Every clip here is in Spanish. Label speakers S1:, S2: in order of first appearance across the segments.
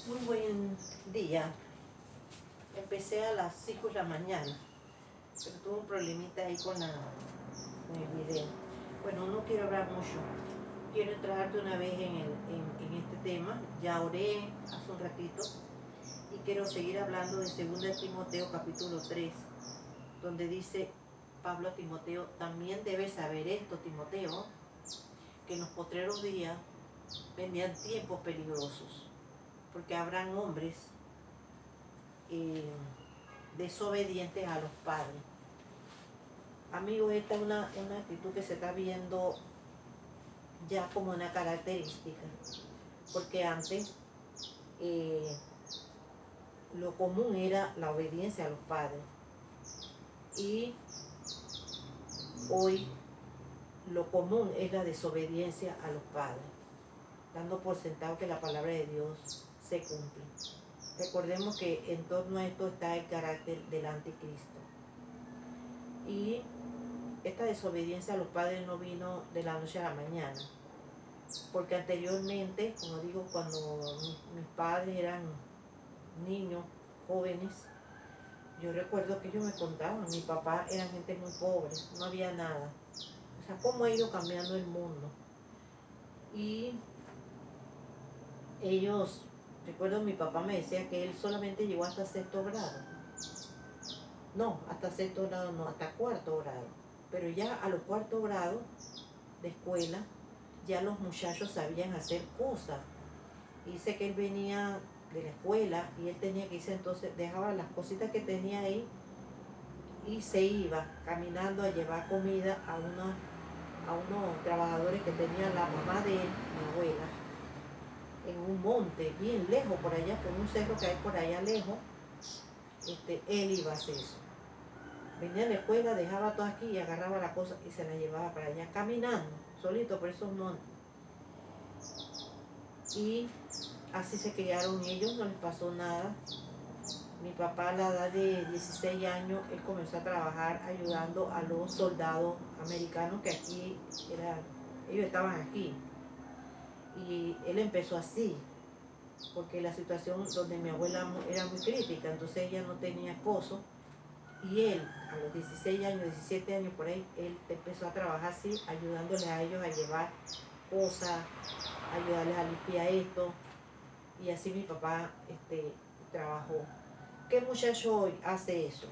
S1: Muy buen día. Empecé a las 5 de la mañana, pero tuve un problemita ahí con el video. Bueno, no quiero hablar mucho. Quiero entrar de una vez en este tema. Ya oré hace un ratito y quiero seguir hablando de 2 Timoteo capítulo 3, donde dice Pablo a Timoteo: también debes saber esto, Timoteo, que en los postreros días vendrían tiempos peligrosos, porque habrán hombres desobedientes a los padres. Amigos, esta es una actitud que se está viendo ya como una característica, porque antes lo común era la obediencia a los padres y hoy lo común es la desobediencia a los padres, dando por sentado que la palabra de Dios se cumple. Recordemos que en torno a esto está el carácter del anticristo. Y esta desobediencia a los padres no vino de la noche a la mañana, porque anteriormente, como digo, cuando mis padres eran niños, jóvenes, yo recuerdo que ellos me contaban, mi papá era gente muy pobre, no había nada. O sea, cómo ha ido cambiando el mundo. Y ellos, recuerdo mi papá me decía que él solamente llegó hasta 6º grado. No, hasta 6º grado no, hasta 4º grado. Pero ya a los 4º grados de escuela, ya los muchachos sabían hacer cosas. Dice que él venía de la escuela y él tenía que irse, entonces dejaba las cositas que tenía ahí y se iba caminando a llevar comida a unos trabajadores que tenía la mamá de él, mi abuela, en un monte bien lejos por allá, por un cerro que hay por allá lejos. Él iba a hacer eso. Venía a la escuela, dejaba todo aquí y agarraba la cosa y se la llevaba para allá, caminando, solito por esos montes. Y así se criaron ellos, no les pasó nada. Mi papá a la edad de 16 años, él comenzó a trabajar ayudando a los soldados americanos que aquí ellos estaban aquí. Y él empezó así, porque la situación donde mi abuela era muy crítica, entonces ella no tenía esposo. Y él, a los 16 años, 17 años por ahí, él empezó a trabajar así, ayudándoles a ellos a llevar cosas, ayudarles a limpiar esto. Y así mi papá trabajó. ¿Qué muchacho hoy hace eso?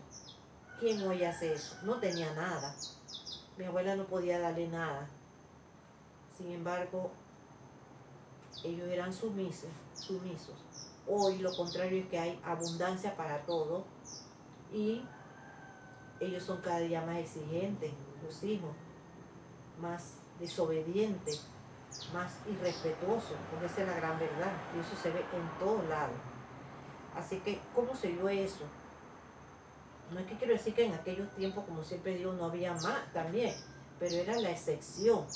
S1: ¿Quién hoy hace eso? No tenía nada. Mi abuela no podía darle nada. Sin embargo, ellos eran sumisos. Hoy lo contrario es que hay abundancia para todo y ellos son cada día más exigentes, los hijos, más desobedientes, más irrespetuosos, porque esa es la gran verdad y eso se ve en todos lados. Así que, ¿cómo se dio eso? No es que quiero decir que en aquellos tiempos, como siempre digo, no había más también, pero era la excepción.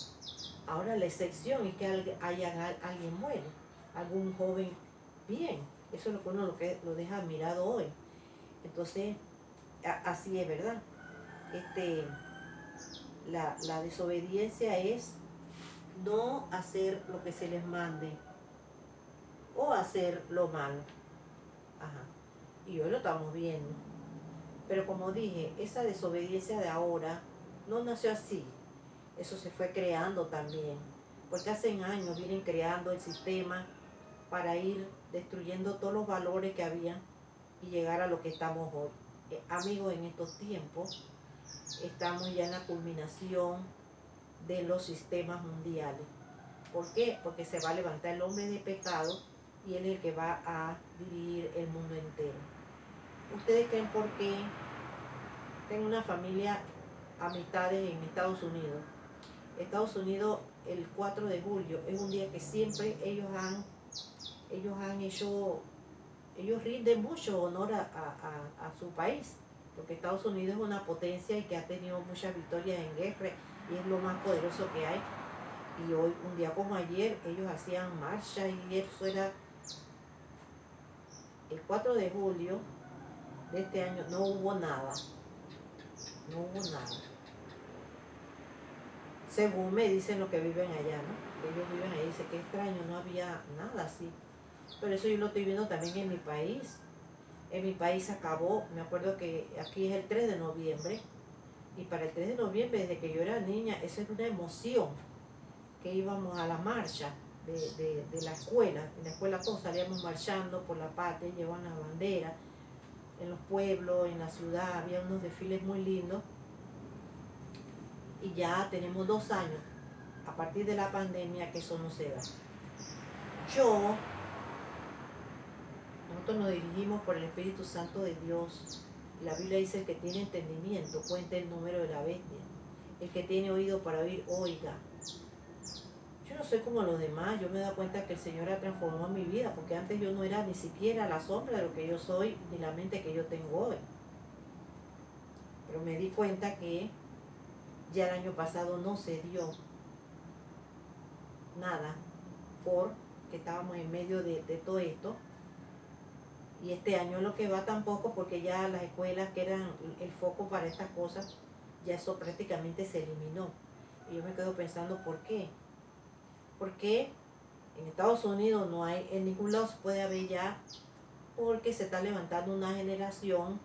S1: Ahora la excepción es que alguien muere, algún joven bien. Eso es lo que uno lo deja admirado hoy. Entonces, así es, ¿verdad? La desobediencia es no hacer lo que se les mande o hacer lo malo. Ajá. Y hoy lo estamos viendo. Pero como dije, esa desobediencia de ahora no nació así. Eso se fue creando también. Porque hace años vienen creando el sistema para ir destruyendo todos los valores que había y llegar a lo que estamos hoy. Amigos, en estos tiempos estamos ya en la culminación de los sistemas mundiales. ¿Por qué? Porque se va a levantar el hombre de pecado y él es el que va a dirigir el mundo entero. ¿Ustedes creen por qué? Tengo una familia, amistades en Estados Unidos. Estados Unidos, el 4 de julio es un día que siempre ellos han hecho, ellos rinden mucho honor a su país, porque Estados Unidos es una potencia y que ha tenido muchas victorias en guerra y es lo más poderoso que hay. Y hoy, un día como ayer, ellos hacían marcha y eso era el 4 de julio de este año. No hubo nada, no hubo nada. Según me dicen los que viven allá, ¿no? Que ellos viven ahí, dice que extraño, no había nada así. Pero eso yo lo estoy viendo también en mi país. En mi país acabó, me acuerdo que aquí es el 3 de noviembre, y para el 3 de noviembre, desde que yo era niña, esa era una emoción, que íbamos a la marcha de la escuela. En la escuela todos salíamos marchando por la patria, llevaban las banderas, en los pueblos, en la ciudad, había unos desfiles muy lindos, y ya tenemos 2 años, a partir de la pandemia, que eso no se da. Nosotros nos dirigimos por el Espíritu Santo de Dios. La Biblia dice: el que tiene entendimiento cuente el número de la bestia. El que tiene oído para oír, oiga. Yo no soy como los demás. Yo me he dado cuenta que el Señor ha transformado mi vida, porque antes yo no era ni siquiera la sombra de lo que yo soy, ni la mente que yo tengo hoy. Pero me di cuenta que ya el año pasado no se dio nada, porque estábamos en medio de todo esto. Y este año lo que va tampoco, porque ya las escuelas que eran el foco para estas cosas, ya eso prácticamente se eliminó. Y yo me quedo pensando, ¿por qué? Porque en Estados Unidos no hay, en ningún lado se puede haber ya, porque se está levantando una generación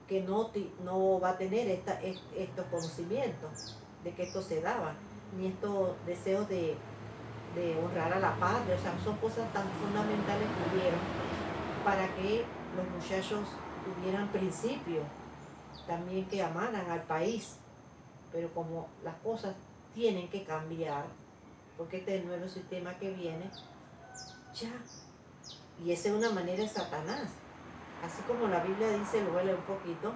S1: que no va a tener estos conocimientos de que esto se daba, ni estos deseos de honrar a la patria. O sea, son cosas tan fundamentales que hubieron para que los muchachos tuvieran principios, también que amaran al país. Pero como las cosas tienen que cambiar, porque este es el nuevo sistema que viene, ya. Y esa es una manera de Satanás. Así como la Biblia dice, lo voy a leer un poquito: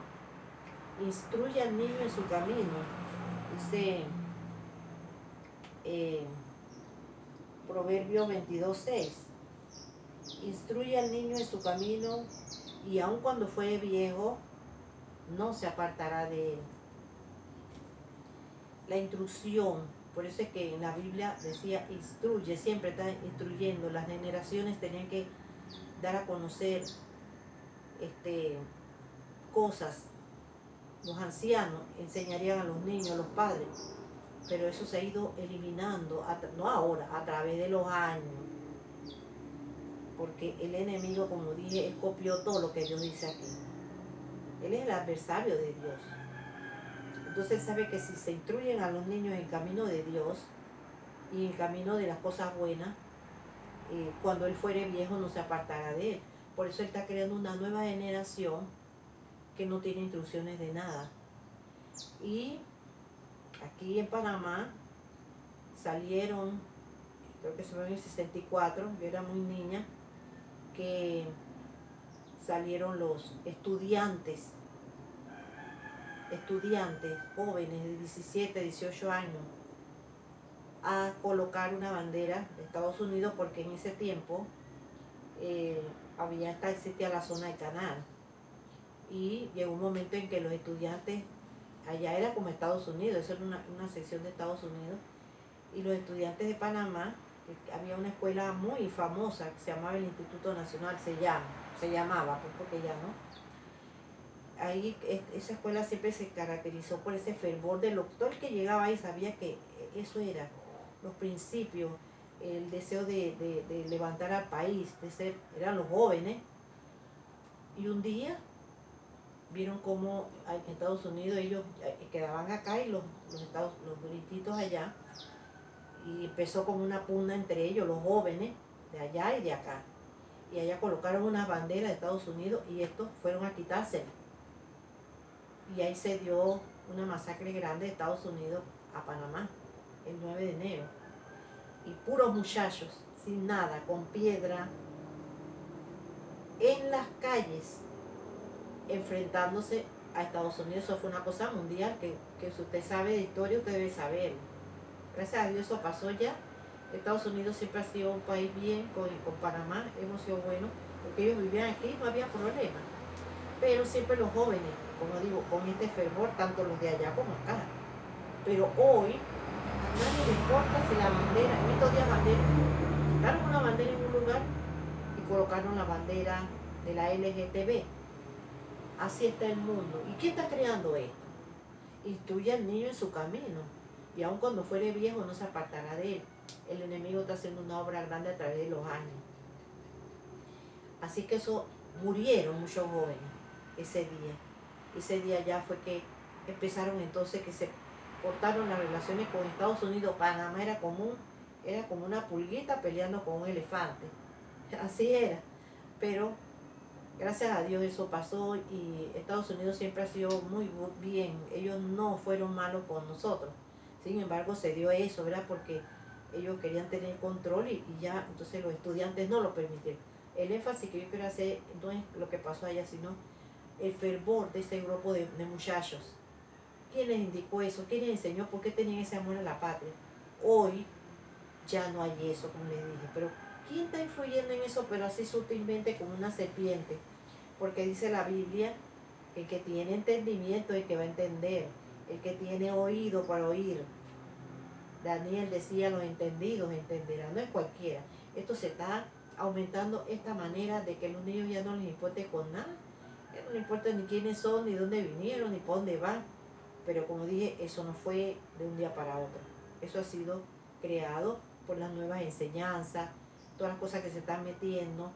S1: instruye al niño en su camino. Dice Proverbio 22:6. Instruye al niño en su camino, y aun cuando fuere viejo, no se apartará de él. La instrucción, por eso es que en la Biblia decía instruye, siempre está instruyendo. Las generaciones tenían que dar a conocer cosas. Los ancianos enseñarían a los niños, a los padres, pero eso se ha ido eliminando, no ahora, a través de los años, porque el enemigo, como dije, copió todo lo que Dios dice aquí. Él es el adversario de Dios. Entonces él sabe que si se instruyen a los niños en el camino de Dios y en el camino de las cosas buenas, cuando él fuere viejo no se apartará de él. Por eso él está creando una nueva generación que no tiene instrucciones de nada. Y aquí en Panamá salieron, creo que se fue en el 64, yo era muy niña, que salieron los estudiantes jóvenes de 17, 18 años a colocar una bandera de Estados Unidos, porque en ese tiempo existía la zona de Canal, y llegó un momento en que los estudiantes, allá era como Estados Unidos, eso era una sección de Estados Unidos, y los estudiantes de Panamá, había una escuela muy famosa que se llamaba el Instituto Nacional, se llamaba, pues porque ya no. Ahí esa escuela siempre se caracterizó por ese fervor del doctor que llegaba ahí, sabía que eso era los principios, el deseo de levantar al país, eran los jóvenes. Y un día vieron cómo en Estados Unidos ellos quedaban acá y los grititos allá, y empezó como una pugna entre ellos, los jóvenes de allá y de acá. Y allá colocaron unas banderas de Estados Unidos y estos fueron a quitársela. Y ahí se dio una masacre grande de Estados Unidos a Panamá, el 9 de enero. Y puros muchachos, sin nada, con piedra, en las calles, enfrentándose a Estados Unidos. Eso fue una cosa mundial que si usted sabe de historia, usted debe saber. Gracias a Dios eso pasó ya. Estados Unidos siempre ha sido un país bien, con Panamá hemos sido buenos, porque ellos vivían aquí, no había problema. Pero siempre los jóvenes, como digo, con este fervor, tanto los de allá como acá. Pero hoy, a nadie le importa si la bandera, en estos días quitaron una bandera en un lugar y colocaron la bandera de la LGTB. Así está el mundo. ¿Y quién está creando esto? Instruye al niño en su camino, y aun cuando fuere viejo no se apartará de él. El enemigo está haciendo una obra grande a través de los años. Así que eso murieron muchos jóvenes ese día. Ese día ya fue que empezaron entonces que se cortaron las relaciones con Estados Unidos. Panamá era como una pulguita peleando con un elefante. Así era. Pero gracias a Dios eso pasó y Estados Unidos siempre ha sido muy bien. Ellos no fueron malos con nosotros. Sin embargo, se dio eso, ¿verdad? Porque ellos querían tener control y ya, entonces los estudiantes no lo permitieron. El énfasis que yo quiero hacer no es lo que pasó allá, sino el fervor de ese grupo de muchachos. ¿Quién les indicó eso? ¿Quién les enseñó por qué tenían ese amor a la patria? Hoy ya no hay eso, como les dije, pero ¿quién está influyendo en eso, pero así sutilmente como una serpiente? Porque dice la Biblia que el que tiene entendimiento es el que va a entender, el que tiene oído para oír. Daniel decía, los entendidos entenderán, no es cualquiera. Esto se está aumentando esta manera de que a los niños ya no les importe con nada, ya no les importa ni quiénes son, ni dónde vinieron, ni para dónde van. Pero como dije, eso no fue de un día para otro. Eso ha sido creado por las nuevas enseñanzas, todas las cosas que se están metiendo.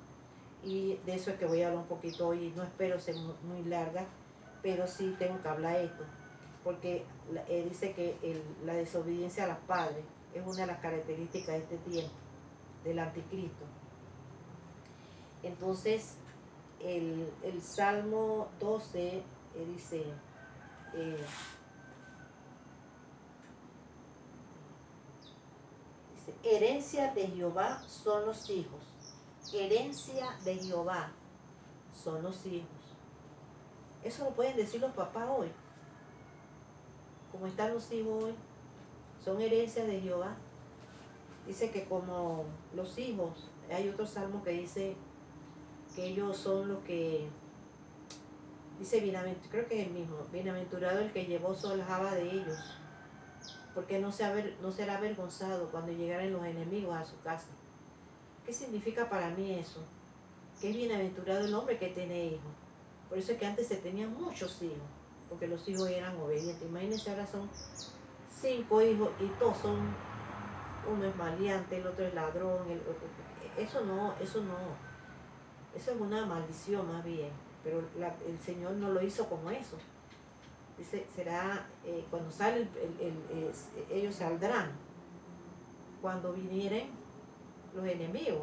S1: Y de eso es que voy a hablar un poquito hoy. No espero ser muy larga, pero sí tengo que hablar esto. Porque dice que la desobediencia a los padres es una de las características de este tiempo, del anticristo. Entonces, el Salmo 12 dice... herencia de Jehová son los hijos. Herencia de Jehová son los hijos. Eso lo pueden decir los papás hoy. Como están los hijos hoy, son herencia de Jehová. Dice que como los hijos, hay otro salmo que dice que ellos son los que, dice bienaventurado, creo que es el mismo, bienaventurado el que llevó soljaba de ellos, porque no será avergonzado cuando llegaren los enemigos a su casa. ¿Qué significa para mí eso? Que es bienaventurado el hombre que tiene hijos. Por eso es que antes se tenían muchos hijos, porque los hijos eran obedientes. Imagínense, ahora son 5 hijos y todos son, uno es maleante, el otro es ladrón, eso es una maldición más bien, pero el Señor no lo hizo como eso. Dice, será, cuando sale ellos saldrán, cuando vinieren los enemigos.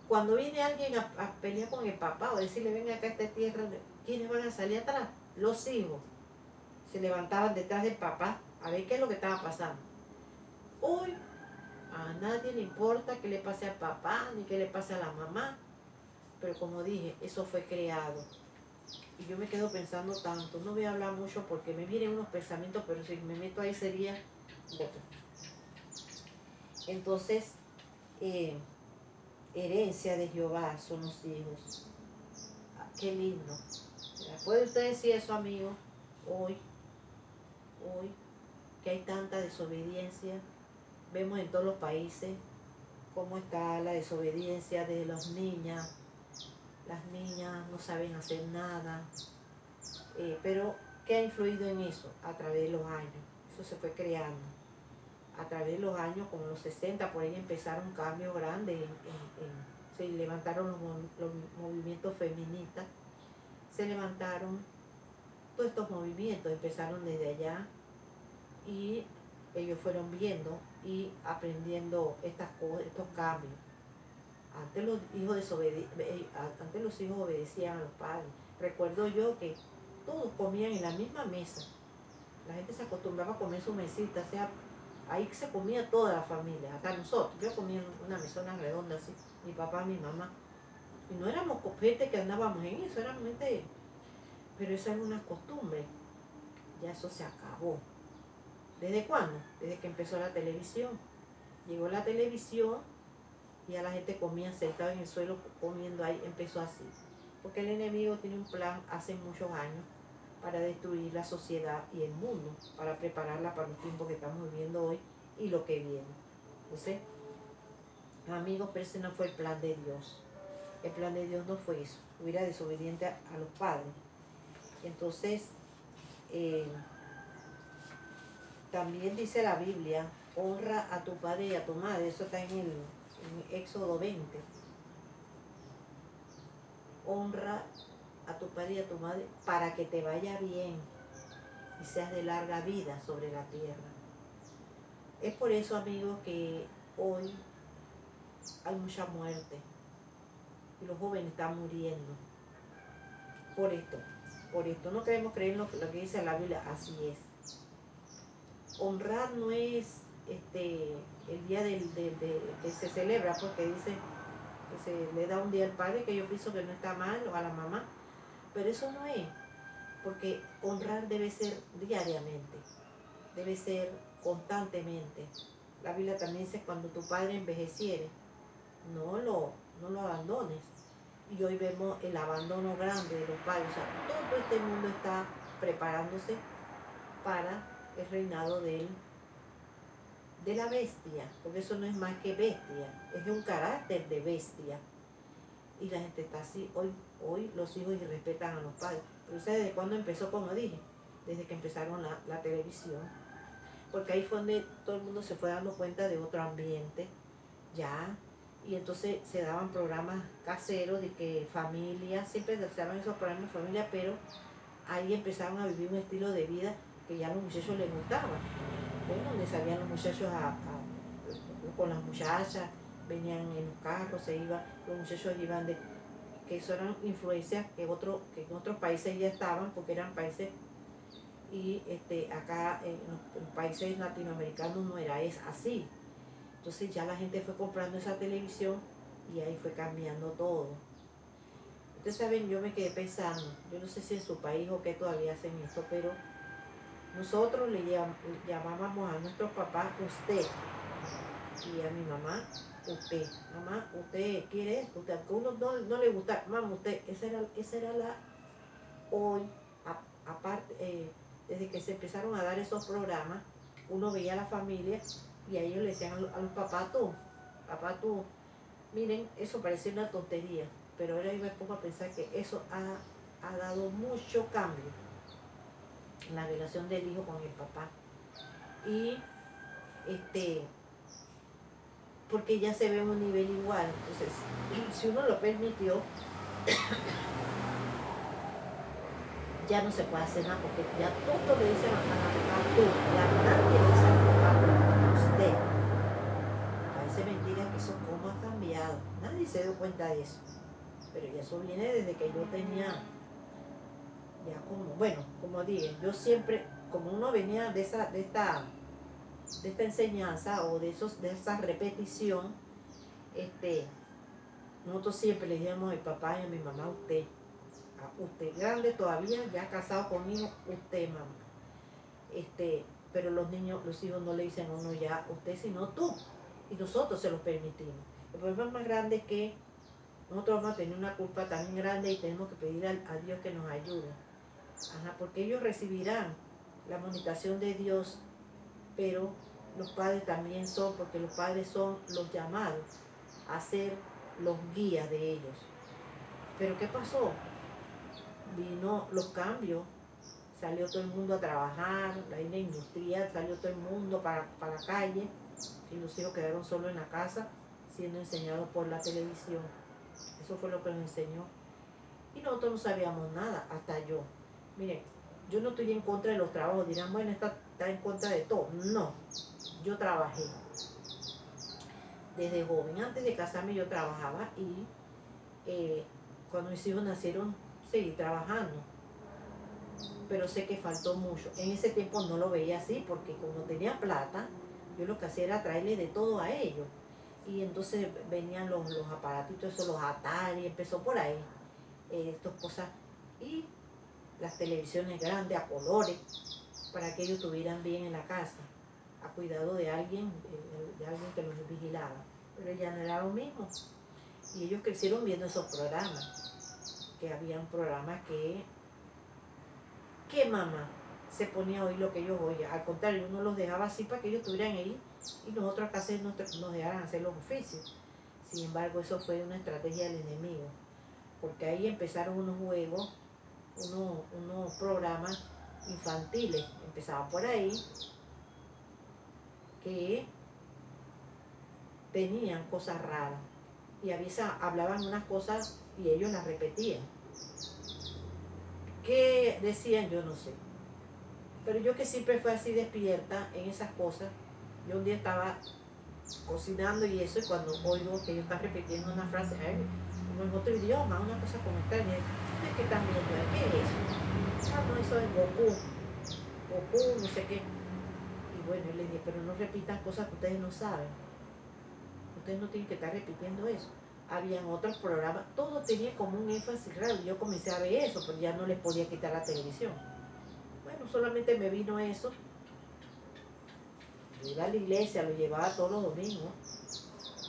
S1: Cuando viene alguien a pelear con el papá o decirle, ven acá a esta tierra, ¿quiénes van a salir atrás? Los hijos. Se levantaban detrás del papá a ver qué es lo que estaba pasando. Hoy a nadie le importa qué le pase al papá ni qué le pase a la mamá. Pero como dije, eso fue creado. Y yo me quedo pensando tanto. No voy a hablar mucho porque me vienen unos pensamientos, pero si me meto ahí sería otro. Entonces, herencia de Jehová son los hijos. Qué lindo. ¿Puede usted decir eso, amigo? Hoy, que hay tanta desobediencia. Vemos en todos los países cómo está la desobediencia de las niñas. Las niñas no saben hacer nada. Pero, ¿qué ha influido en eso? A través de los años. Eso se fue creando. A través de los años, como los 60, por ahí empezaron cambios grandes. Se levantaron los movimientos feministas. Se levantaron todos estos movimientos, empezaron desde allá y ellos fueron viendo y aprendiendo estas cosas, estos cambios. Antes los hijos obedecían a los padres. Recuerdo yo que todos comían en la misma mesa. La gente se acostumbraba a comer su mesita, o sea, ahí se comía toda la familia, hasta nosotros. Yo comía en una mesona redonda así, mi papá, mi mamá. Y no éramos gente que andábamos en eso, éramos gente. Pero esa era una costumbre. Ya eso se acabó. ¿Desde cuándo? Desde que empezó la televisión. Llegó la televisión y a la gente comía sentada en el suelo comiendo ahí. Empezó así. Porque el enemigo tiene un plan hace muchos años para destruir la sociedad y el mundo, para prepararla para el tiempo que estamos viviendo hoy y lo que viene. Entonces, amigos, pero ese no fue el plan de Dios. El plan de Dios no fue eso. Hubiera desobediente a los padres. Entonces, también dice la Biblia, honra a tu padre y a tu madre. Eso está en Éxodo 20. honra a tu padre y a tu madre para que te vaya bien y seas de larga vida sobre la tierra. Es por eso, amigos, que hoy hay mucha muerte y los jóvenes están muriendo por esto. Por esto no queremos creer lo que dice la Biblia, así es. Honrar no es el día que se celebra, porque dice que se le da un día al padre, que yo pienso que no está mal, o a la mamá, pero eso no es, porque honrar debe ser diariamente, debe ser constantemente. La Biblia también dice, cuando tu padre envejeciere, no lo abandones. Y hoy vemos el abandono grande de los padres. O sea, todo este mundo está preparándose para el reinado de la bestia, porque eso no es más que bestia, es de un carácter de bestia. Y la gente está así. Hoy los hijos irrespetan a los padres. Pero ¿sabes desde cuándo empezó? Como dije, desde que empezaron la televisión. Porque ahí fue donde todo el mundo se fue dando cuenta de otro ambiente, ya. Y entonces se daban programas caseros de que familia, siempre se daban esos programas de familia, pero ahí empezaron a vivir un estilo de vida que ya a los muchachos les gustaba. Bueno, donde salían los muchachos con las muchachas, venían en los carros, se iban, los muchachos iban que eso eran influencias que en otros países ya estaban, porque eran países, y acá en los países latinoamericanos no era así. Entonces ya la gente fue comprando esa televisión y ahí fue cambiando todo. Ustedes saben, yo me quedé pensando, yo no sé si en su país o qué todavía hacen esto, pero nosotros llamábamos a nuestros papás usted y a mi mamá usted. Mamá, usted quiere esto, usted, aunque a uno no le gusta, mamá, usted, esa era la hoy, aparte, desde que se empezaron a dar esos programas, uno veía a la familia y a ellos le decían a los papás papá tú, miren, eso parece una tontería, pero ahora yo me pongo a pensar que eso ha dado mucho cambio en la relación del hijo con el papá. Y porque ya se ve a un nivel igual. Entonces, si uno lo permitió, ya no se puede hacer nada, porque ya todo le dicen a tú, ya nadie le dice a usted. Parece mentira que eso cómo ha cambiado. Nadie se dio cuenta de eso. Pero ya eso viene desde que yo tenía, ya como, bueno, como dije, yo siempre, como uno venía de esta enseñanza o de esa repetición, nosotros siempre le decíamos a mi papá y a mi mamá usted. Usted grande todavía, ya casado conmigo, usted, mamá. Pero los hijos no le dicen a uno ya usted, sino tú. Y nosotros se los permitimos. El problema más grande es que nosotros vamos a tener una culpa tan grande y tenemos que pedir a Dios que nos ayude. Porque ellos recibirán la amonestación de Dios, pero los padres también son, porque los padres son los llamados a ser los guías de ellos. Pero ¿qué pasó? Vino los cambios, salió todo el mundo a trabajar, la isla industrial, salió todo el mundo para la calle y los hijos quedaron solo en la casa siendo enseñados por la televisión. Eso fue lo que nos enseñó. Y nosotros no sabíamos nada, hasta yo. Miren, yo no estoy en contra de los trabajos, dirán, bueno, está en contra de todo. No, yo trabajé. Desde joven, antes de casarme yo trabajaba y cuando mis hijos nacieron seguí trabajando, pero sé que faltó mucho. En ese tiempo no lo veía así, porque como tenía plata, yo lo que hacía era traerle de todo a ellos. Y entonces venían los aparatitos, esos, los Atari, empezó por ahí, estas cosas, y las televisiones grandes a colores, para que ellos estuvieran bien en la casa, a cuidado de alguien que los vigilaba. Pero ya no era lo mismo. Y ellos crecieron viendo esos programas, que había un programa que mamá se ponía a oír lo que ellos oían. Al contrario, uno los dejaba así para que ellos estuvieran ahí y nosotros acá nos dejaran hacer los oficios. Sin embargo, eso fue una estrategia del enemigo, porque ahí empezaron unos juegos, unos programas infantiles, empezaba por ahí, que tenían cosas raras. y a veces hablaban unas cosas y ellos las repetían. ¿Qué decían? Yo no sé. Pero yo que siempre fui así despierta en esas cosas, yo un día estaba cocinando y eso, y cuando oigo que ellos están repitiendo una frase, como en otro idioma, una cosa como extraña, ¿es que están viendo? ¿Qué es eso? Ah, no, eso es Goku, Goku, no sé qué. Y bueno, yo le dije, pero no repitan cosas que ustedes no saben. Ustedes no tienen que estar repitiendo eso. Habían otros programas, todo tenía como un énfasis raro. Yo comencé a ver eso, pero ya no les podía quitar la televisión. Bueno, solamente me vino eso. Yo iba a la iglesia, lo llevaba todos los domingos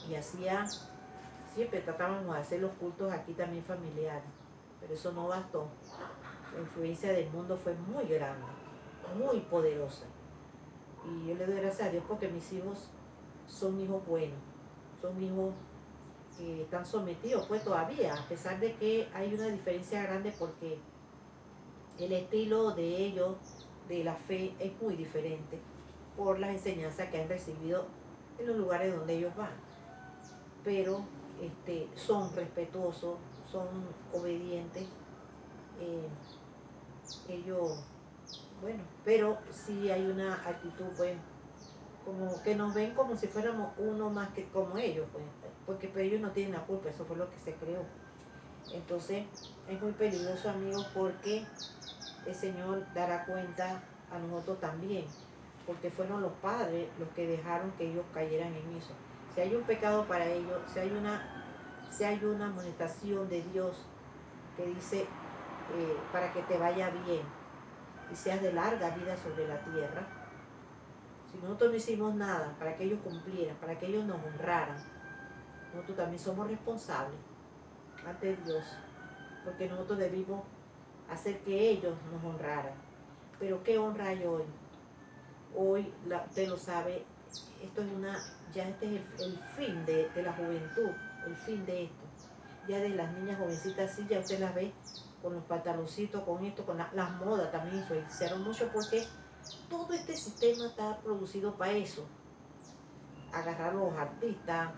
S1: y hacía, siempre tratábamos de hacer los cultos aquí también familiares, pero eso no bastó. La influencia del mundo fue muy grande, muy poderosa. Y yo le doy gracias a Dios porque mis hijos son hijos buenos, son hijos que están sometidos, pues todavía, a pesar de que hay una diferencia grande porque el estilo de ellos, de la fe, es muy diferente por las enseñanzas que han recibido en los lugares donde ellos van. Pero son respetuosos, son obedientes, eh, ellos, bueno, pero sí hay una actitud, pues, como que nos ven como si fuéramos uno más que como ellos, pues, porque pues, ellos no tienen la culpa, eso fue lo que se creó. Entonces, es muy peligroso, amigos, porque el Señor dará cuenta a nosotros también, porque fueron los padres los que dejaron que ellos cayeran en eso. Si hay un pecado para ellos, si hay una amonestación de Dios que dice para que te vaya bien y seas de larga vida sobre la tierra, si nosotros no hicimos nada para que ellos cumplieran, para que ellos nos honraran, nosotros también somos responsables ante Dios, porque nosotros debimos hacer que ellos nos honraran. Pero ¿qué honra hay hoy? Hoy, usted lo sabe, esto es ya este es el fin de la juventud, el fin de esto. Ya de las niñas jovencitas, sí, ya usted las ve con los pantaloncitos, con esto, con las modas también influenciaron mucho porque todo este sistema está producido para eso. Agarrar a los artistas,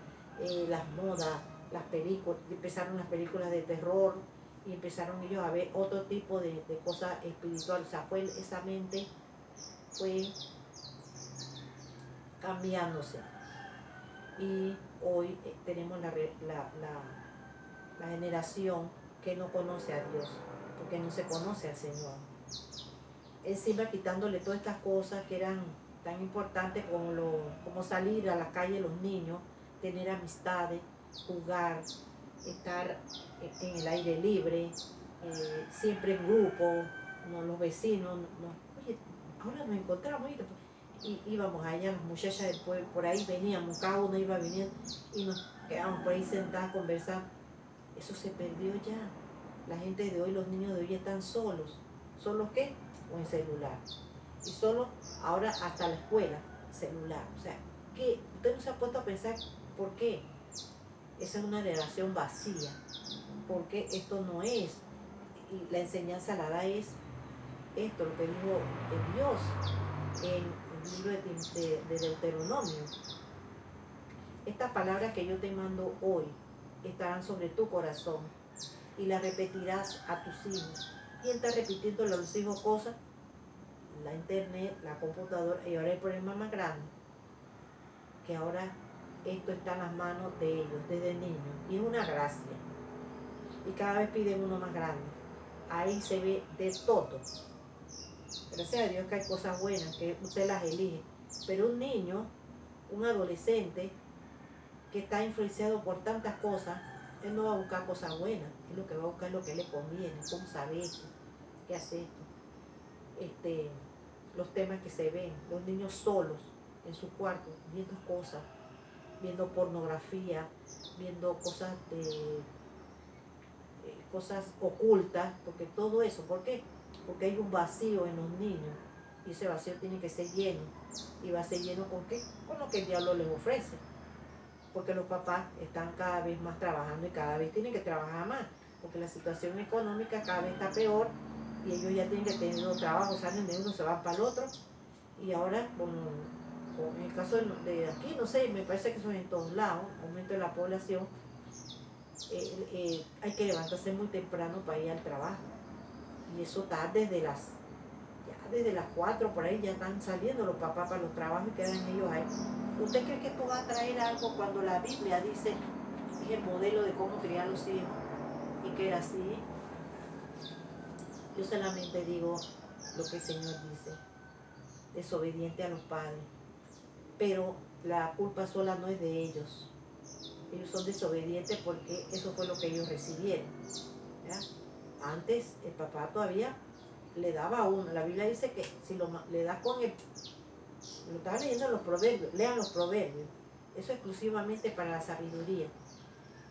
S1: las modas, las películas, empezaron las películas de terror y empezaron ellos a ver otro tipo de cosas espirituales. O sea, esa mente fue cambiándose. Y hoy tenemos la generación que no conoce a Dios, porque no se conoce al Señor. Encima quitándole todas estas cosas que eran tan importantes como salir a la calle los niños, tener amistades, jugar, estar en el aire libre, siempre en grupo, los vecinos. Oye, ahora nos encontramos y íbamos allá, las muchachas del pueblo, por ahí veníamos, cada uno iba viniendo y nos quedábamos por ahí sentadas a conversar. Eso se perdió ya. La gente de hoy, los niños de hoy están solos. ¿Solos qué? O en celular. Y solo ahora hasta la escuela, celular. O sea, ¿qué? Usted no se ha puesto a pensar por qué. Esa es una relación vacía. Porque esto no es. Y la enseñanza la da es esto, lo que dijo Dios en el libro de Deuteronomio. Estas palabras que yo te mando hoy estarán sobre tu corazón y las repetirás a tus hijos. ¿Quién está repitiendo a los hijos cosas? La internet, la computadora, y ahora el problema más grande, que ahora esto está en las manos de ellos desde niños, y es una gracia. Y cada vez piden uno más grande. Ahí se ve de todo. Gracias a Dios que hay cosas buenas, que usted las elige. Pero un niño, un adolescente, que está influenciado por tantas cosas, él no va a buscar cosas buenas, él lo que va a buscar es lo que le conviene, cómo sabe esto, qué hace esto, los temas que se ven, los niños solos en su cuarto, viendo cosas, viendo pornografía, viendo cosas ocultas, porque todo eso, ¿por qué? Porque hay un vacío en los niños y ese vacío tiene que ser lleno, y va a ser lleno ¿con qué? Con lo que el diablo les ofrece. Porque los papás están cada vez más trabajando y cada vez tienen que trabajar más, porque la situación económica cada vez está peor y ellos ya tienen que tener los trabajos, salen de uno, se van para el otro. Y ahora, con el caso de aquí, no sé, me parece que eso es en todos lados, aumento de la población, hay que levantarse muy temprano para ir al trabajo. Y eso está desde las 4 por ahí ya están saliendo los papás para los trabajos y quedan ellos ahí. ¿Usted cree que esto va a traer algo cuando la Biblia dice es el modelo de cómo criar los hijos y que era así? Yo solamente digo lo que el Señor dice, desobediente a los padres, pero la culpa sola no es de ellos. Ellos son desobedientes porque eso fue lo que ellos recibieron, ¿ya? Antes el papá todavía le daba a uno. La Biblia dice que si le das con el... Lo estaba leyendo en los proverbios, lean los proverbios. Eso exclusivamente para la sabiduría.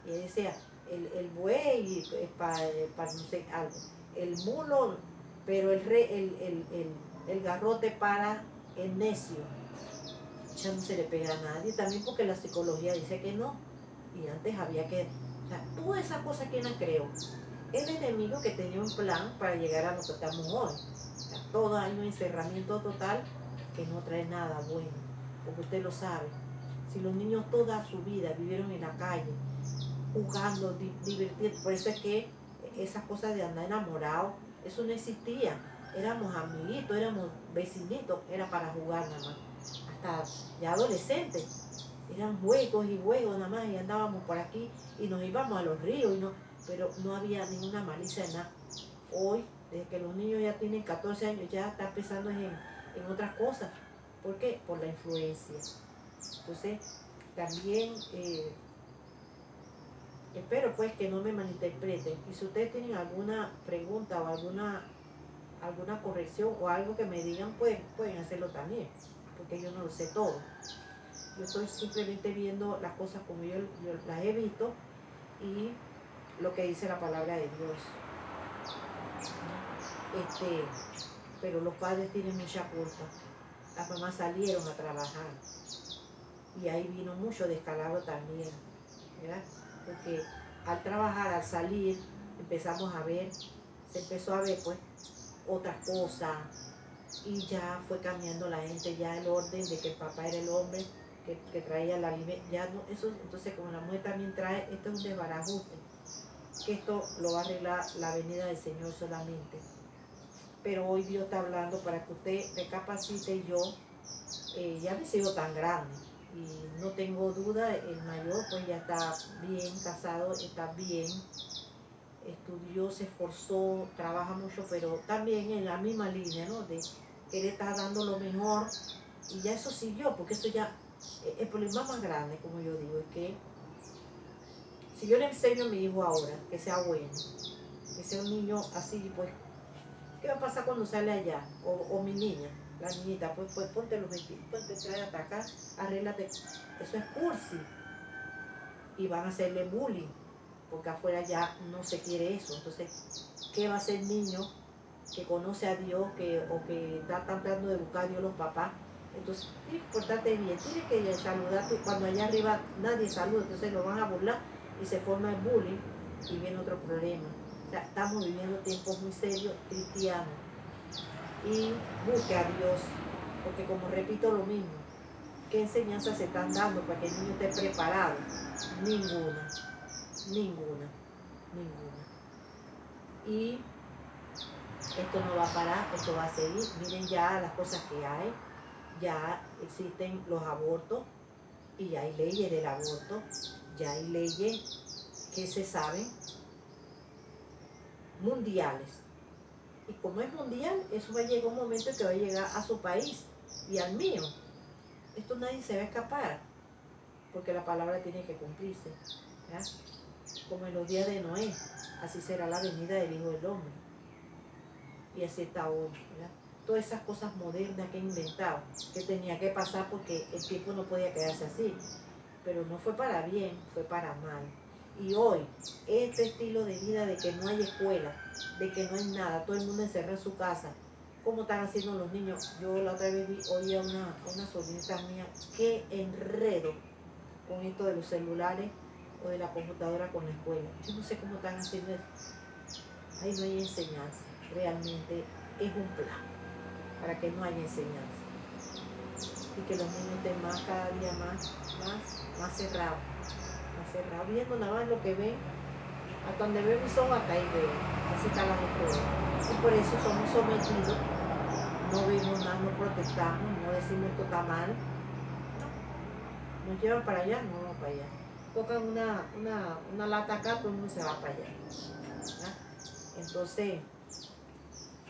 S1: Y decía, el buey es para no sé algo. El mulo, pero el garrote para el necio. Ya no se le pega a nadie. También porque la psicología dice que no. Y antes había que... O sea, todas esas cosas, ¿quién las creó? El enemigo que tenía un plan para llegar a lo que estamos hoy. O sea, todo hay un encerramiento total que no trae nada bueno. Porque usted lo sabe. Si los niños toda su vida vivieron en la calle, jugando, divirtiendo, por eso es que esas cosas de andar enamorado, eso no existía. Éramos amiguitos, éramos vecinitos, era para jugar nada más. Hasta ya adolescentes. Eran juegos y juegos nada más y andábamos por aquí y nos íbamos a los ríos, pero no había ninguna malicia en nada. Hoy, desde que los niños ya tienen 14 años, ya están pensando en otras cosas. ¿Por qué? Por la influencia. Entonces, también espero pues que no me malinterpreten. Y si ustedes tienen alguna pregunta o alguna corrección o algo que me digan, pueden hacerlo también, porque yo no lo sé todo. Yo estoy simplemente viendo las cosas como yo las he visto y lo que dice la palabra de Dios. Pero los padres tienen mucha culpa. Las mamás salieron a trabajar y ahí vino mucho descalabro también, ¿verdad? Porque al trabajar, al salir, se empezó a ver pues otras cosas y ya fue cambiando la gente, ya el orden de que el papá era el hombre que traía la vida, ya no, eso, entonces como la mujer también trae, esto es un desbarajuste, que esto lo va a arreglar la venida del Señor solamente. Pero hoy Dios está hablando para que usted recapacite. Yo ya me sigo tan grande y no tengo duda, el mayor pues ya está bien casado, está bien, estudió, se esforzó, trabaja mucho, pero también en la misma línea, ¿no? De que él está dando lo mejor y ya eso siguió, porque eso ya, el problema más grande, como yo digo, es que si yo le enseño a mi hijo ahora que sea bueno, que sea un niño así, pues, ¿qué va a pasar cuando sale allá? O mi niña, la niñita, pues ponte los vestidos, ponte, trae hasta acá, arréglate. Eso es cursi. Y van a hacerle bullying, porque afuera ya no se quiere eso. Entonces, ¿qué va a hacer el niño que conoce a Dios o que está tratando de buscar a Dios los papás? Entonces, tienes que portarte bien, tienes que saludar. Cuando allá arriba nadie saluda, entonces lo van a burlar y se forma el bullying y viene otro problema. O sea, estamos viviendo tiempos muy serios cristianos. Y busque a Dios, porque como repito lo mismo, ¿qué enseñanzas se están dando para que el niño esté preparado? Ninguna, ninguna, ninguna. Y esto no va a parar, esto va a seguir. Miren ya las cosas que hay, ya existen los abortos y ya hay leyes del aborto, ya hay leyes que se saben mundiales. Y como es mundial, eso va a llegar un momento en que va a llegar a su país y al mío. Esto nadie se va a escapar, porque la palabra tiene que cumplirse, ¿ya? Como en los días de Noé, así será la venida del Hijo del Hombre. Y así está hoy, ¿verdad? Todas esas cosas modernas que he inventado, que tenía que pasar porque el tiempo no podía quedarse así. Pero no fue para bien, fue para mal. Y hoy, este estilo de vida de que no hay escuela, de que no hay nada, todo el mundo encerrado en su casa, ¿cómo están haciendo los niños? Yo la otra vez oí a una sobrinita mía, qué enredo con esto de los celulares o de la computadora con la escuela. Yo no sé cómo están haciendo eso. Ahí no hay enseñanza, realmente es un plan para que no haya enseñanza. Y que los niños estén cada día más cerrados, cerrados, viendo nada más lo que ven, hasta donde ven mis ojos, hasta ahí veo. Así está la gente hoy. Y por eso somos sometidos, no vemos más, no protestamos, no decimos esto está mal. No, nos llevan para allá, no vamos para allá. Tocan una lata acá, todo el mundo se va para allá. ¿Verdad? Entonces,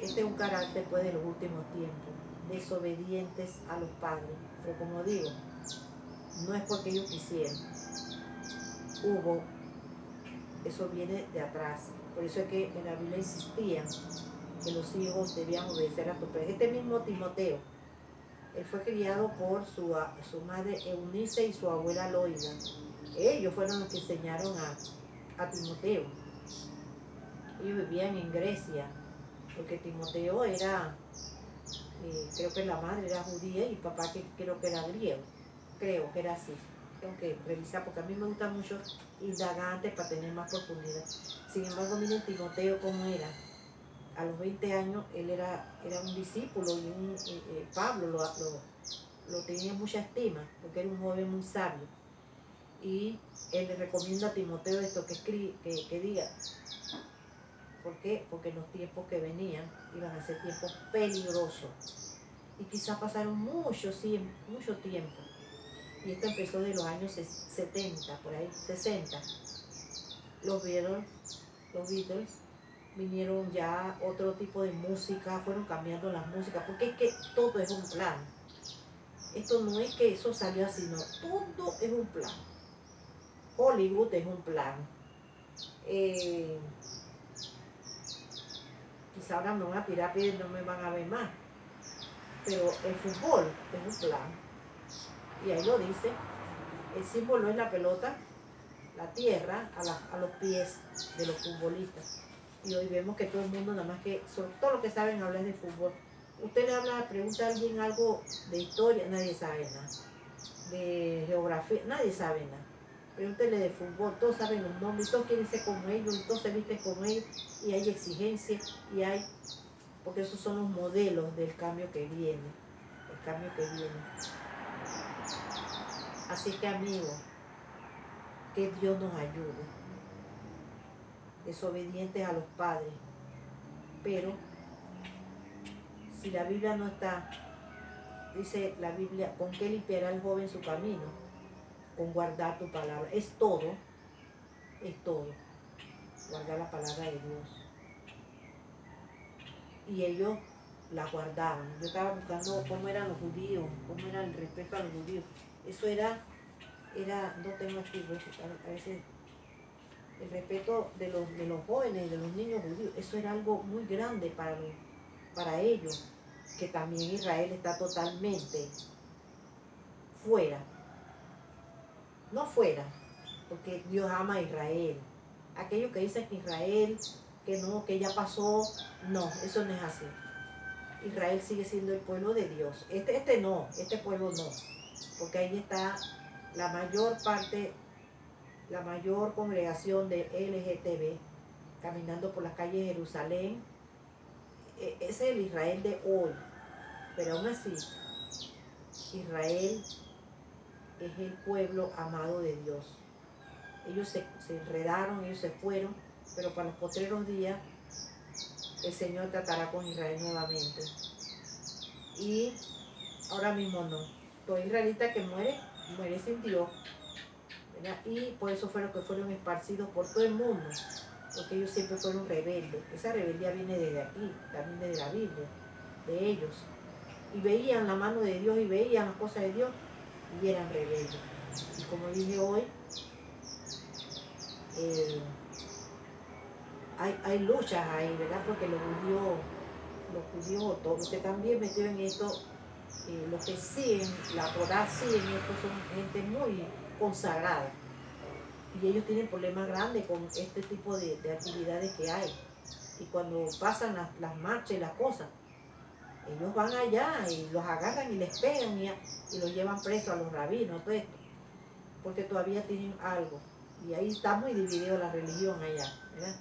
S1: este es un carácter pues, de los últimos tiempos, desobedientes a los padres. Pero como digo, no es porque ellos quisieran. Eso viene de atrás. Por eso es que en la Biblia insistían que los hijos debían obedecer a tus padres. Este mismo Timoteo, él fue criado por su madre Eunice y su abuela Loida. Ellos fueron los que enseñaron a Timoteo. Ellos vivían en Grecia, porque Timoteo era, creo que la madre era judía y el papá que creo que era griego. Creo que era así. Tengo que revisar porque a mí me gusta mucho indagar antes para tener más profundidad. Sin embargo, miren Timoteo cómo era. A los 20 años él era un discípulo y Pablo lo tenía en mucha estima porque era un joven muy sabio. Y él le recomienda a Timoteo esto que diga. ¿Por qué? Porque en los tiempos que venían iban a ser tiempos peligrosos. Y quizás pasaron mucho tiempo. Y esto empezó de los años 70, por ahí, 60. Los Beatles, vinieron ya otro tipo de música, fueron cambiando las músicas, porque es que todo es un plan. Esto no es que eso salió así, no, todo es un plan. Hollywood es un plan. Quizá ahora me van a tirar piedras y no me van a ver más, pero el fútbol es un plan. Y ahí lo dice, el símbolo es la pelota, la tierra a los pies de los futbolistas. Y hoy vemos que todo el mundo, nada más que, sobre todo los que saben hablar de fútbol, usted le pregunta a alguien algo de historia, nadie sabe nada. De geografía, nadie sabe nada. Pregúntele de fútbol, todos saben los nombres, todos quieren ser como ellos, todos se visten como ellos, y hay exigencias, porque esos son los modelos del cambio que viene, el cambio que viene. Así que amigos, que Dios nos ayude, desobedientes a los padres, pero si la Biblia no está, dice la Biblia, ¿con qué limpiará el joven su camino? Con guardar tu palabra. Es todo, guardar la palabra de Dios. Y ellos la guardaban. Yo estaba buscando cómo eran los judíos, cómo era el respeto a los judíos. Eso era no tengo aquí, a veces el respeto de los jóvenes, de los niños judíos, eso era algo muy grande para ellos, que también Israel está totalmente fuera. No fuera, porque Dios ama a Israel. Aquellos que dicen que Israel, que no, que ya pasó, no, eso no es así. Israel sigue siendo el pueblo de Dios. Este pueblo no, porque ahí está la mayor congregación de LGTB caminando por las calles de Jerusalén. Ese es el Israel de hoy, pero aún así, Israel es el pueblo amado de Dios. Ellos se enredaron, ellos se fueron, pero para los postreros días el Señor tratará con Israel nuevamente. Y ahora mismo no. Todo israelita que muere sin Dios, ¿verdad? Y por eso fueron que fueron esparcidos por todo el mundo, porque ellos siempre fueron rebeldes. Esa rebeldía viene desde aquí, también desde la Biblia, de ellos. Y veían la mano de Dios y veían las cosas de Dios y eran rebeldes. Y como dije hoy, hay luchas ahí, ¿verdad? Porque los judíos, todos los que están bien metidos en esto, los que siguen, la Torá siguen esto, son gente muy consagrada. Y ellos tienen problemas grandes con este tipo de actividades que hay. Y cuando pasan las marchas y las cosas, ellos van allá y los agarran y les pegan y los llevan presos a los rabinos, todo esto, porque todavía tienen algo. Y ahí está muy dividida la religión allá, ¿verdad?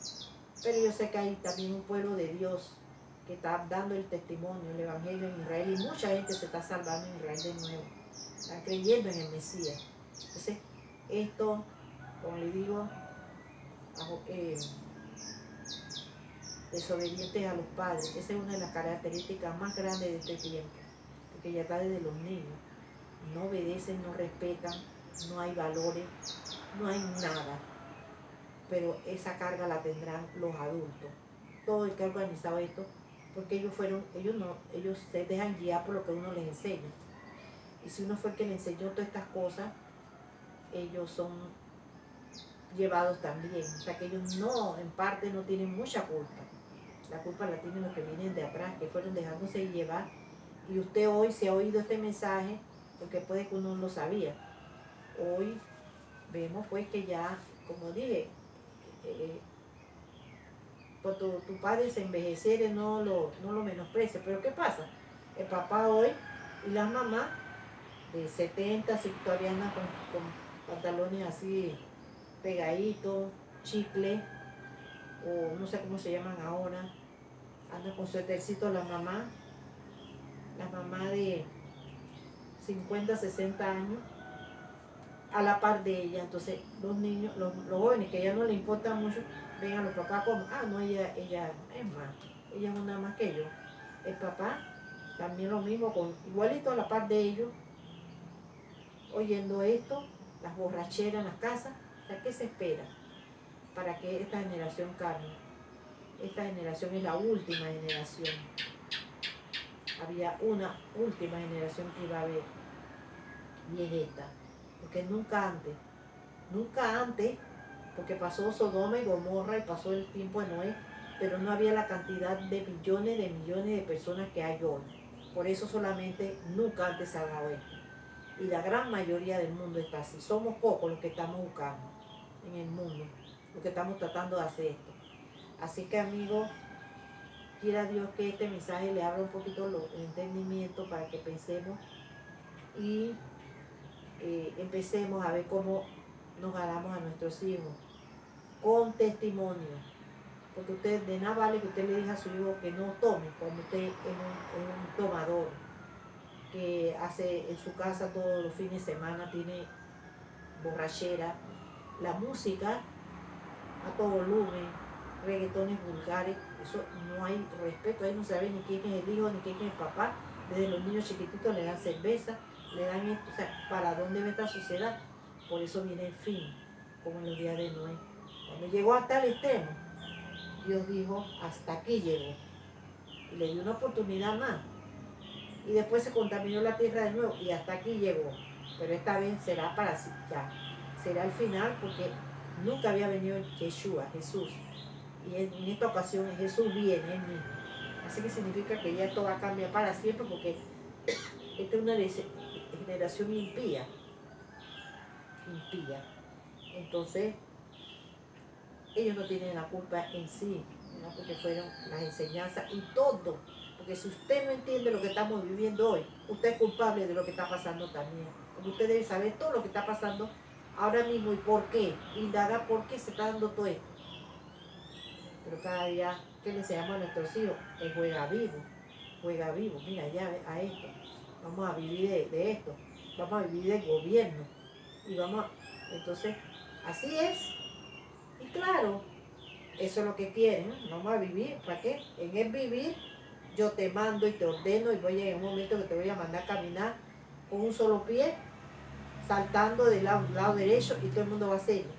S1: Pero yo sé que hay también un pueblo de Dios que está dando el testimonio, el evangelio en Israel, y mucha gente se está salvando en Israel de nuevo. Están creyendo en el Mesías. Entonces, esto, como le digo, desobedientes a los padres. Esa es una de las características más grandes de este tiempo, porque ya está desde los niños. No obedecen, no respetan, no hay valores, no hay nada. Pero esa carga la tendrán los adultos. Todo el que ha organizado esto, porque ellos se dejan guiar por lo que uno les enseña. Y si uno fue el que le enseñó todas estas cosas, ellos son llevados también. O sea que ellos no, en parte no tienen mucha culpa. La culpa la tienen los que vienen de atrás, que fueron dejándose llevar. Y usted hoy se ha oído este mensaje, porque puede que uno no lo sabía. Hoy vemos pues que ya, como dije, cuando tu padre se envejeciere no lo menosprecia. Pero ¿qué pasa? El papá hoy y las mamás de 70 si todavía andan con pantalones así pegaditos, chicle, o no sé cómo se llaman ahora, andan con suétercito las mamás de 50, 60 años, a la par de ella. Entonces los niños, los jóvenes que ya no les importa mucho, ven a los papás como, no, ella es más, ella es una más que yo. El papá también lo mismo, igualito a la par de ellos, oyendo esto, las borracheras en las casas. O sea, ¿qué se espera para que esta generación cambie? Esta generación es la última generación. Había una última generación que iba a haber, y es esta. Porque nunca antes, porque pasó Sodoma y Gomorra y pasó el tiempo de Noé, pero no había la cantidad de millones de personas que hay hoy. Por eso solamente nunca antes se ha dado esto. Y la gran mayoría del mundo está así. Somos pocos los que estamos buscando en el mundo, los que estamos tratando de hacer esto. Así que, amigos, quiera Dios que este mensaje le abra un poquito el entendimiento para que pensemos y empecemos a ver cómo nos ganamos a nuestros hijos con testimonio. Porque usted, de nada vale que usted le diga a su hijo que no tome, cuando usted es un tomador, que hace en su casa todos los fines de semana, tiene borrachera, la música a todo volumen, reggaetones vulgares, eso no hay respeto, ahí no sabe ni quién es el hijo, ni quién es el papá. Desde los niños chiquititos le dan cerveza, le dan esto, o sea, ¿para dónde va esta sociedad? Por eso viene el fin, como en los días de Noé. Cuando llegó hasta el extremo, Dios dijo, hasta aquí llegó, y le dio una oportunidad más. Y después se contaminó la tierra de nuevo, y hasta aquí llegó. Pero esta vez será para ya, será el final, porque nunca había venido Yeshua, Jesús. Y en esta ocasión Jesús viene en mí. Así que significa que ya esto va a cambiar para siempre, porque esta es una generación impía. Entonces, ellos no tienen la culpa en sí, ¿no? Porque fueron las enseñanzas y todo. Porque si usted no entiende lo que estamos viviendo hoy, usted es culpable de lo que está pasando también. Porque usted debe saber todo lo que está pasando ahora mismo y por qué. Indagar por qué se está dando todo esto. Pero cada día que le enseñamos a nuestros hijos es juega vivo, mira ya a esto, vamos a vivir de esto, vamos a vivir del gobierno, y entonces, así es, y claro, eso es lo que quieren, ¿no? Vamos a vivir, ¿para qué? En el vivir, yo te mando y te ordeno, y voy a llegar un momento que te voy a mandar a caminar con un solo pie, saltando del lado derecho, y todo el mundo va a hacerlo,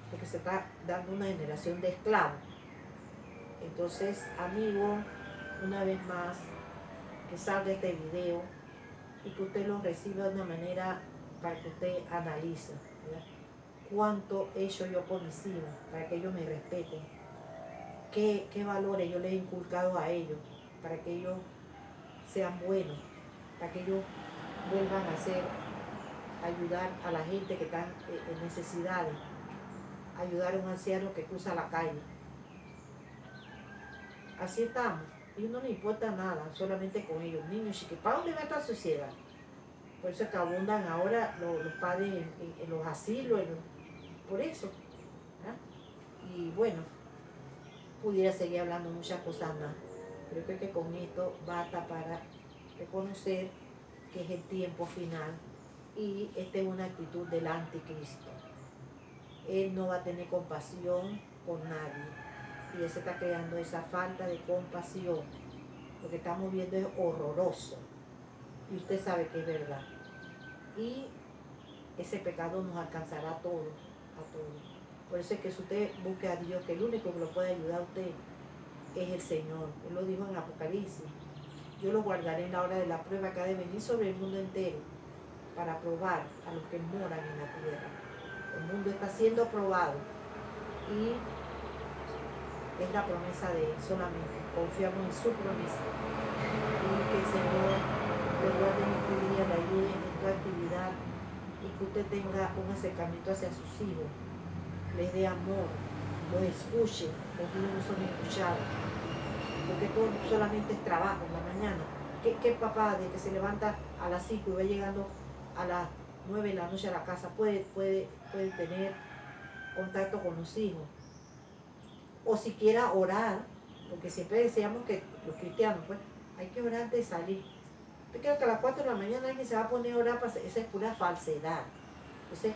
S1: porque se está dando una generación de esclavos. Entonces, amigo, una vez más, que salga este video y que usted lo reciba de una manera para que usted analice, ¿verdad? Cuánto he hecho yo por mis hijos, para que ellos me respeten, qué valores yo les he inculcado a ellos, para que ellos sean buenos, para que ellos vuelvan a ayudar a la gente que está en necesidades, ayudar a un anciano que cruza la calle. Así estamos. Y no le importa nada, solamente con ellos, niños chiquitos. ¿Para dónde va esta sociedad? Por eso es que abundan ahora los padres en los asilos, por eso. ¿Ah? Y bueno, pudiera seguir hablando muchas cosas más. Pero creo que con esto basta para reconocer que es el tiempo final y esta es una actitud del anticristo. él no va a tener compasión por nadie. Y él se está creando esa falta de compasión. Lo que estamos viendo es horroroso. Y usted sabe que es verdad. Y ese pecado nos alcanzará a todos, a todos. Por eso es que si usted busque a Dios, que el único que lo puede ayudar a usted es el Señor. Él lo dijo en Apocalipsis. Yo lo guardaré en la hora de la prueba que ha de venir sobre el mundo entero para probar a los que moran en la tierra. El mundo está siendo probado y es la promesa de Él solamente. Confiamos en su promesa. Y que el Señor le guarde en este día, le ayude en tu actividad y que usted tenga un acercamiento hacia sus hijos, les dé amor, los escuche, los niños no son escuchados, porque todo solamente es trabajo en la mañana. ¿Qué papá de que se levanta a las 5 y va llegando a las 9 de la noche a la casa puede tener contacto con los hijos? O siquiera orar, porque siempre decíamos que los cristianos, pues, hay que orar antes de salir. Yo creo que a las 4 de la mañana alguien se va a poner a orar, esa es pura falsedad. Entonces,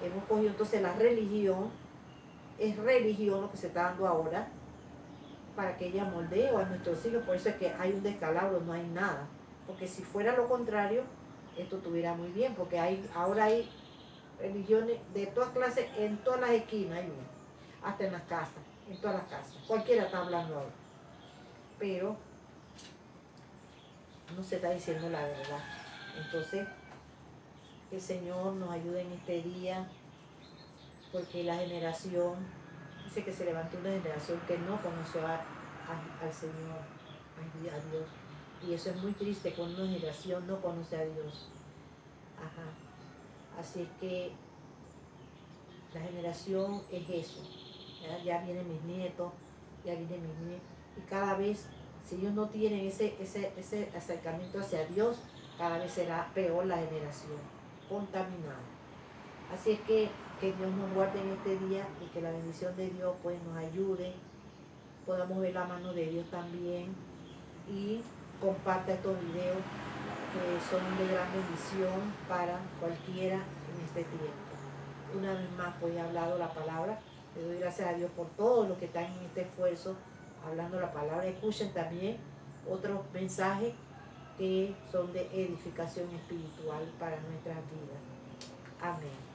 S1: hemos cogido entonces la religión, es religión lo que se está dando ahora, para que ella moldee a nuestros hijos. Por eso es que hay un descalabro, no hay nada. Porque si fuera lo contrario, esto estuviera muy bien, porque ahora hay religiones de todas clases, en todas las esquinas hay una, hasta en las casas, en todas las casas. Cualquiera está hablando ahora. Pero no se está diciendo la verdad. Entonces, que el Señor nos ayude en este día, porque la generación, dice que se levantó una generación que no conoció al Señor, a Dios. Y eso es muy triste cuando una generación no conoce a Dios. Ajá. Así es que la generación es eso. Ya vienen mis nietos, ya vienen mis nietos. Y cada vez, si ellos no tienen ese acercamiento hacia Dios, cada vez será peor la generación, contaminada. Así es que Dios nos guarde en este día y que la bendición de Dios pues nos ayude, podamos ver la mano de Dios también y comparta estos videos que son de gran bendición para cualquiera en este tiempo. Una vez más pues he hablado la palabra, le doy gracias a Dios por todos los que están en este esfuerzo hablando la palabra. Escuchen también otros mensajes que son de edificación espiritual para nuestras vidas. Amén.